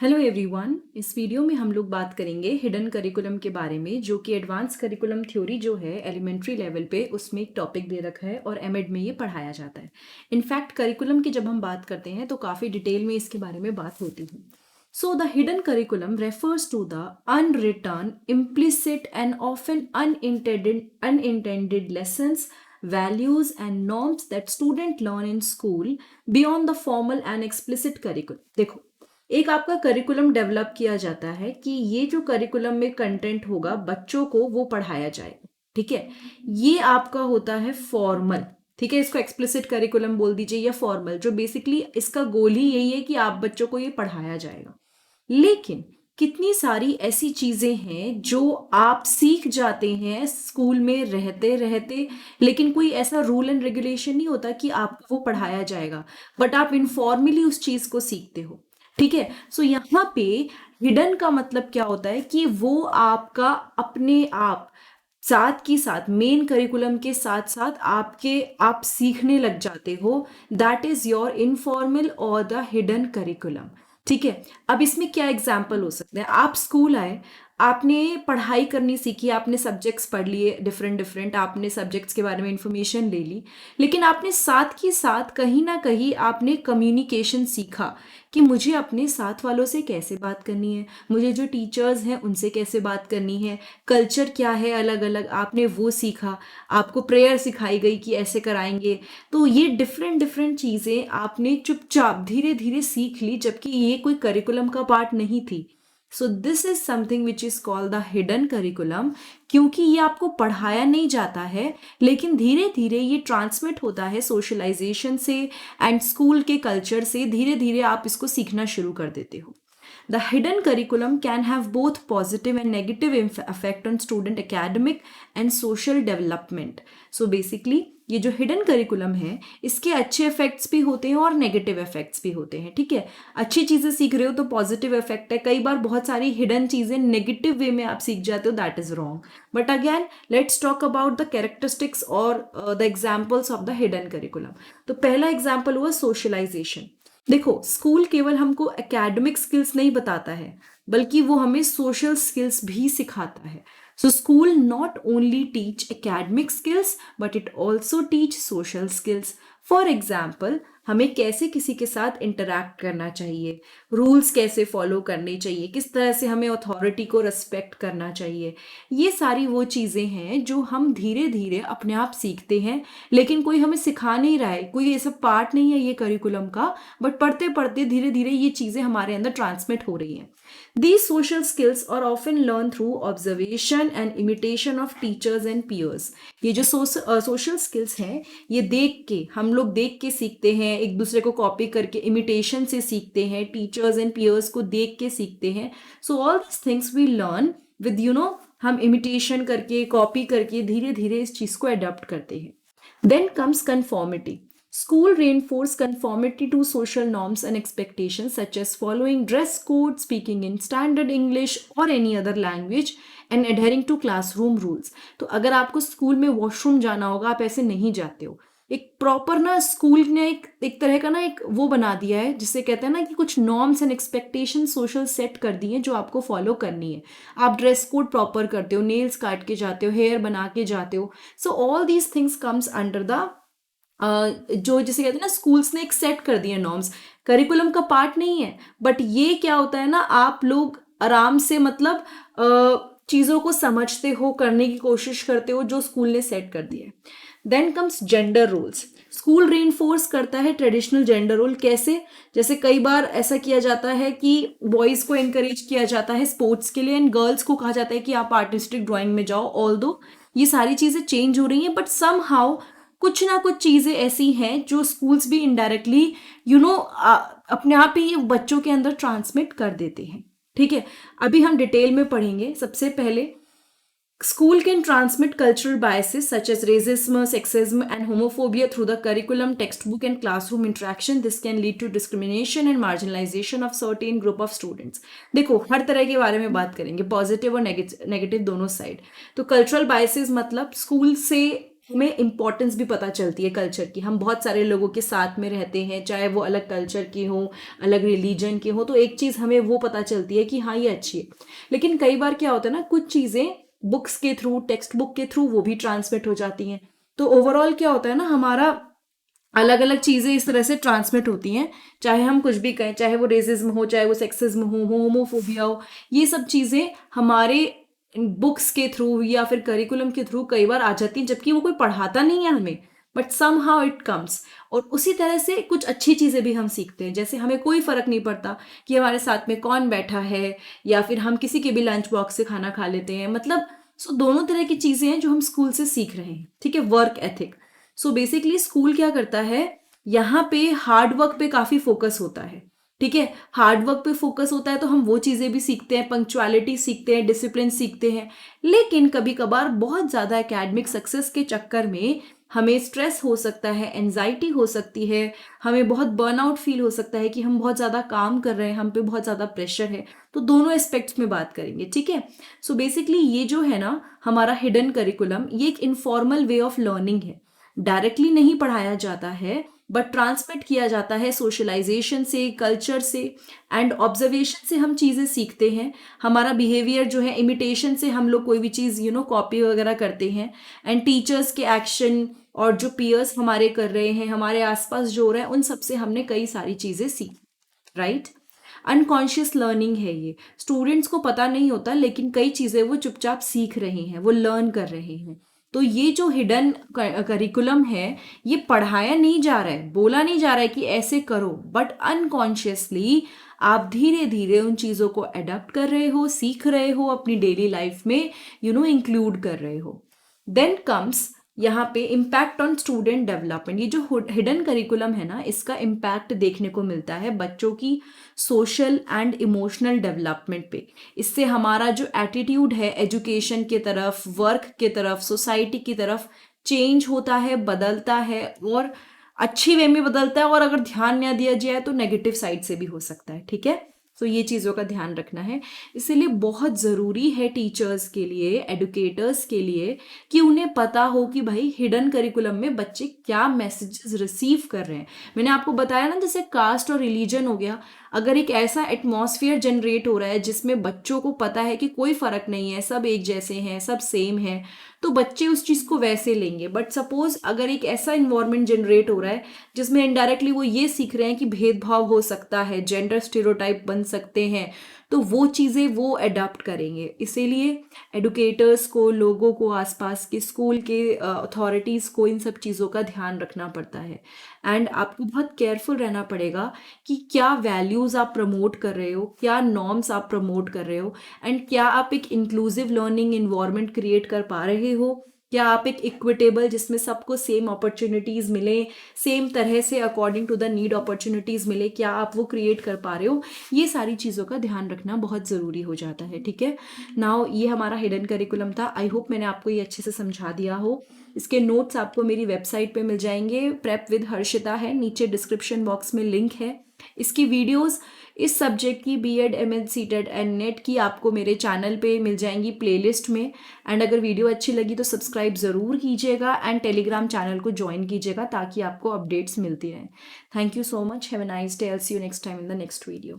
Hello everyone. इस video में हम लोग बात करेंगे हिडन करिकुलम के बारे में, जो कि एडवांस करिकुलम थ्योरी जो है एलिमेंट्री लेवल पे उसमें एक टॉपिक दे रखा है और एमएड में ये पढ़ाया जाता है। इनफैक्ट करिकुलम की जब हम बात करते हैं तो काफ़ी डिटेल में इसके बारे में बात होती है। So the hidden curriculum refers to the unwritten, implicit and often unintended lessons, values and norms that students learn in school beyond the formal and explicit curriculum। देखो, एक आपका करिकुलम डेवलप किया जाता है कि ये जो करिकुलम में कंटेंट होगा बच्चों को वो पढ़ाया जाएगा। ठीक है, ये आपका होता है फॉर्मल। ठीक है, इसको एक्सप्लिसिट करिकुलम बोल दीजिए या फॉर्मल, जो बेसिकली इसका गोल ही यही है कि आप बच्चों को ये पढ़ाया जाएगा। लेकिन कितनी सारी ऐसी चीजें हैं जो आप सीख जाते हैं स्कूल में रहते रहते, लेकिन कोई ऐसा रूल एंड रेगुलेशन नहीं होता कि आपको वो पढ़ाया जाएगा, बट आप इनफॉर्मली उस चीज को सीखते हो। ठीक है, सो यहाँ पे हिडन का मतलब क्या होता है कि वो आपका अपने आप साथ की साथ मेन करिकुलम के साथ साथ आप सीखने लग जाते हो। दैट इज योर इनफॉर्मल और द हिडन करिकुलम। ठीक है, अब इसमें क्या एग्जाम्पल हो सकते हैं। आप स्कूल आए, आपने पढ़ाई करनी सीखी, आपने सब्जेक्ट्स पढ़ लिए डिफरेंट डिफरेंट, आपने सब्जेक्ट्स के बारे में इंफॉर्मेशन ले ली, लेकिन आपने साथ के साथ कहीं ना कहीं आपने कम्युनिकेशन सीखा कि मुझे अपने साथ वालों से कैसे बात करनी है, मुझे जो टीचर्स हैं उनसे कैसे बात करनी है, कल्चर क्या है अलग अलग, आपने वो सीखा। आपको प्रेयर सिखाई गई कि ऐसे कराएंगे। तो ये डिफरेंट डिफरेंट चीज़ें आपने चुपचाप धीरे धीरे सीख ली, जबकि ये कोई करिकुलम का पार्ट नहीं थी। So this is something which is called the hidden curriculum, क्योंकि ये आपको पढ़ाया नहीं जाता है, लेकिन धीरे धीरे ये ट्रांसमिट होता है सोशलाइजेशन से एंड स्कूल के कल्चर से। धीरे धीरे आप इसको सीखना शुरू कर देते हो। The hidden curriculum can have both positive and negative effect on student academic and social development. So basically ये जो हिडन करिकुलम है इसके अच्छे इफेक्ट्स भी होते हैं और नेगेटिव इफेक्ट्स भी होते हैं। ठीक है, अच्छी चीज़ें सीख रहे हो तो पॉजिटिव इफेक्ट है। कई बार बहुत सारी हिडन चीज़ें नेगेटिव वे में आप सीख जाते हो, that is wrong. But again let's talk about the characteristics और the examples of the hidden curriculum. तो पहला एग्जाम्पल हुआ सोशलाइजेशन। देखो, स्कूल केवल हमको एकेडमिक स्किल्स नहीं बताता है, बल्कि वो हमें सोशल स्किल्स भी सिखाता है। So school not only teach academic skills but it also teach social skills. For example, हमें कैसे किसी के साथ इंटरैक्ट करना चाहिए, रूल्स कैसे फॉलो करने चाहिए, किस तरह से हमें अथॉरिटी को रिस्पेक्ट करना चाहिए। ये सारी वो चीज़ें हैं जो हम धीरे धीरे अपने आप सीखते हैं, लेकिन कोई हमें सिखा नहीं रहा है, कोई ऐसा पार्ट नहीं है ये करिकुलम का, बट पढ़ते पढ़ते धीरे धीरे ये चीज़ें हमारे अंदर ट्रांसमिट हो रही हैं। These social skills are often learned through observation and imitation of teachers and peers। ये जो सोशल स्किल्स हैं, ये देख के हम लोग देख के सीखते हैं, एक दूसरे को कॉपी करके इमिटेशन से सीखते हैं, टीचर्स एंड पियर्स को देख के सीखते हैं। So all this things we learn with um imitation करके कॉपी करके धीरे धीरे इस चीज़ को अडॉप्ट करते हैं। Then comes conformity. School reinforce conformity to social norms and expectations, such as following dress code, speaking in standard English or any other language, and adhering to classroom rules। तो अगर आपको स्कूल में washroom जाना होगा, आप ऐसे नहीं जाते हो। एक प्रॉपर ना स्कूल ने एक तरह का ना एक वो बना दिया है, जिसे कहते हैं ना कि कुछ norms and expectation social set कर दिए जो आपको फॉलो करनी है। आप ड्रेस कोड प्रॉपर करते हो, नेल्स काट के जाते हो, हेयर बना के जाते हो। So all these things comes under the जो जिसे कहते हैं ना, स्कूल्स ने एक सेट कर दिए नॉर्म्स। करिकुलम का पार्ट नहीं है, बट ये क्या होता है ना, आप लोग आराम से मतलब चीज़ों को समझते हो, करने की कोशिश करते हो जो स्कूल ने सेट कर दिया है। Then comes gender roles. School reinforce करता है ट्रेडिशनल जेंडर रोल। कैसे? जैसे कई बार ऐसा किया जाता है कि बॉयज़ को एनकरेज किया जाता है स्पोर्ट्स के लिए, एंड गर्ल्स को कहा जाता है कि आप आर्टिस्टिक ड्राइंग में जाओ। ऑल्दो ये सारी चीज़ें चेंज हो रही हैं, बट सम हाउ कुछ ना कुछ चीज़ें ऐसी हैं जो स्कूल्स भी इनडायरेक्टली अपने आप ही ये बच्चों के अंदर ट्रांसमिट कर देते हैं। ठीक है, अभी हम डिटेल में पढ़ेंगे। सबसे पहले, school can transmit cultural biases such as racism, sexism, and homophobia through the curriculum, textbook, and classroom interaction. This can lead to discrimination and marginalization of certain group of students। देखो, हर तरह के बारे में बात करेंगे, पॉजिटिव और negative दोनों side. तो कल्चरल बायसेस मतलब स्कूल से हमें इम्पोर्टेंस भी पता चलती है कल्चर की। हम बहुत सारे लोगों के साथ में रहते हैं, चाहे वो अलग कल्चर के हों, अलग रिलीजन के हों, तो एक चीज़ हमें वो पता चलती है कि हाँ ये अच्छी है। लेकिन कई बार क्या होता है ना, कुछ चीज़ें बुक्स के थ्रू, टेक्स्ट बुक के थ्रू वो भी ट्रांसमिट हो जाती हैं। तो ओवरऑल क्या होता है ना, हमारा अलग अलग चीज़ें इस तरह से ट्रांसमिट होती हैं, चाहे हम कुछ भी कहें, चाहे वो रेसिज्म हो, चाहे वो सेक्सिज्म हो, होमोफोबिया हो, ये सब चीज़ें हमारे बुक्स के थ्रू या फिर करिकुलम के थ्रू कई बार आ जाती हैं, जबकि वो कोई पढ़ाता नहीं है हमें, but somehow it comes. और उसी तरह से कुछ अच्छी चीज़ें भी हम सीखते हैं, जैसे हमें कोई फ़र्क नहीं पड़ता कि हमारे साथ में कौन बैठा है, या फिर हम किसी के भी लंच बॉक्स से खाना खा लेते हैं। मतलब सो दोनों तरह की चीज़ें हैं जो हम स्कूल से सीख रहे हैं, ठीक है। Work ethic, so basically school क्या करता है, यहाँ पे हार्ड वर्क पे काफ़ी फोकस होता है, ठीक है। हार्ड वर्क पे फोकस होता है तो हम वो चीज़ें भी सीखते हैं, पंक्चुअलिटी सीखते हैं, डिसिप्लिन सीखते हैं। लेकिन कभी कभार बहुत ज़्यादा एकेडमिक सक्सेस के चक्कर में हमें स्ट्रेस हो सकता है, एनजाइटी हो सकती है, हमें बहुत बर्नआउट फील हो सकता है कि हम बहुत ज़्यादा काम कर रहे हैं, हम पे बहुत ज़्यादा प्रेशर है। तो दोनों एस्पेक्ट्स में बात करेंगे, ठीक है। सो बेसिकली ये जो है ना हमारा हिडन करिकुलम, ये एक इनफॉर्मल वे ऑफ लर्निंग है। डायरेक्टली नहीं पढ़ाया जाता है, बट ट्रांसमिट किया जाता है सोशलाइजेशन से, कल्चर से एंड ऑब्जर्वेशन से हम चीज़ें सीखते हैं। हमारा बिहेवियर जो है, इमिटेशन से हम लोग कोई भी चीज़ कॉपी वगैरह करते हैं। एंड टीचर्स के एक्शन और जो पीयर्स हमारे कर रहे हैं, हमारे आसपास जो हो रहा है, उन सब से हमने कई सारी चीज़ें सीखी, राइट। अनकॉन्शियस लर्निंग है ये, स्टूडेंट्स को पता नहीं होता, लेकिन कई चीज़ें वो चुपचाप सीख रहे हैं, वो लर्न कर रहे हैं। तो ये जो हिडन करिकुलम है, ये पढ़ाया नहीं जा रहा है, बोला नहीं जा रहा है कि ऐसे करो, बट अनकॉन्शियसली आप धीरे धीरे उन चीज़ों को अडॉप्ट कर रहे हो, सीख रहे हो, अपनी डेली लाइफ में इंक्लूड कर रहे हो। देन कम्स यहाँ पे इम्पैक्ट ऑन स्टूडेंट डेवलपमेंट। ये जो हिडन करिकुलम है ना, इसका इम्पैक्ट देखने को मिलता है बच्चों की सोशल एंड इमोशनल डेवलपमेंट पे। इससे हमारा जो एटीट्यूड है एजुकेशन के तरफ, वर्क के तरफ, सोसाइटी की तरफ चेंज होता है, बदलता है, और अच्छी वे में बदलता है, और अगर ध्यान न दिया जाए तो नेगेटिव साइड से भी हो सकता है, ठीक है। तो ये चीज़ों का ध्यान रखना है। इसीलिए बहुत ज़रूरी है टीचर्स के लिए, एडुकेटर्स के लिए, कि उन्हें पता हो कि भाई हिडन करिकुलम में बच्चे क्या मैसेजेस रिसीव कर रहे हैं। मैंने आपको बताया ना, जैसे कास्ट और रिलीजन हो गया, अगर एक ऐसा एटमॉस्फेयर जनरेट हो रहा है जिसमें बच्चों को पता है कि कोई फ़र्क नहीं है, सब एक जैसे हैं, सब सेम है, तो बच्चे उस चीज़ को वैसे लेंगे। बट सपोज अगर एक ऐसा इन्वायरमेंट जनरेट हो रहा है जिसमें इनडायरेक्टली वो ये सीख रहे हैं कि भेदभाव हो सकता है, जेंडर स्टीरियोटाइप बन सकते हैं, तो वो चीज़ें वो अडॉप्ट करेंगे। इसीलिए एडुकेटर्स को, लोगों को, आसपास के स्कूल के अथॉरिटीज़ को इन सब चीज़ों का ध्यान रखना पड़ता है। एंड आपको बहुत केयरफुल रहना पड़ेगा कि क्या वैल्यूज़ आप प्रमोट कर रहे हो, क्या नॉर्म्स आप प्रमोट कर रहे हो, एंड क्या आप एक इंक्लूसिव लर्निंग इन्वायरमेंट क्रिएट कर पा रहे हो, क्या आप एक इक्विटेबल, जिसमें सबको सेम अपॉर्चुनिटीज़ मिले, सेम तरह से according to the need opportunities मिले, क्या आप वो क्रिएट कर पा रहे हो। ये सारी चीज़ों का ध्यान रखना बहुत ज़रूरी हो जाता है, ठीक है। नाउ ये हमारा हिडन करिकुलम था। आई होप मैंने आपको ये अच्छे से समझा दिया हो। इसके नोट्स आपको मेरी वेबसाइट पे मिल जाएंगे, प्रेप विद हर्षिता है, नीचे डिस्क्रिप्शन बॉक्स में लिंक है। इसकी वीडियोस इस सब्जेक्ट की, BEd, MEd, CTET and NET की, आपको मेरे चैनल पे मिल जाएंगी प्लेलिस्ट में। एंड अगर वीडियो अच्छी लगी तो सब्सक्राइब ज़रूर कीजिएगा एंड टेलीग्राम चैनल को ज्वाइन कीजिएगा, ताकि आपको अपडेट्स मिलती रहें। Thank you so much, have a nice day, I will see you next time in the next video.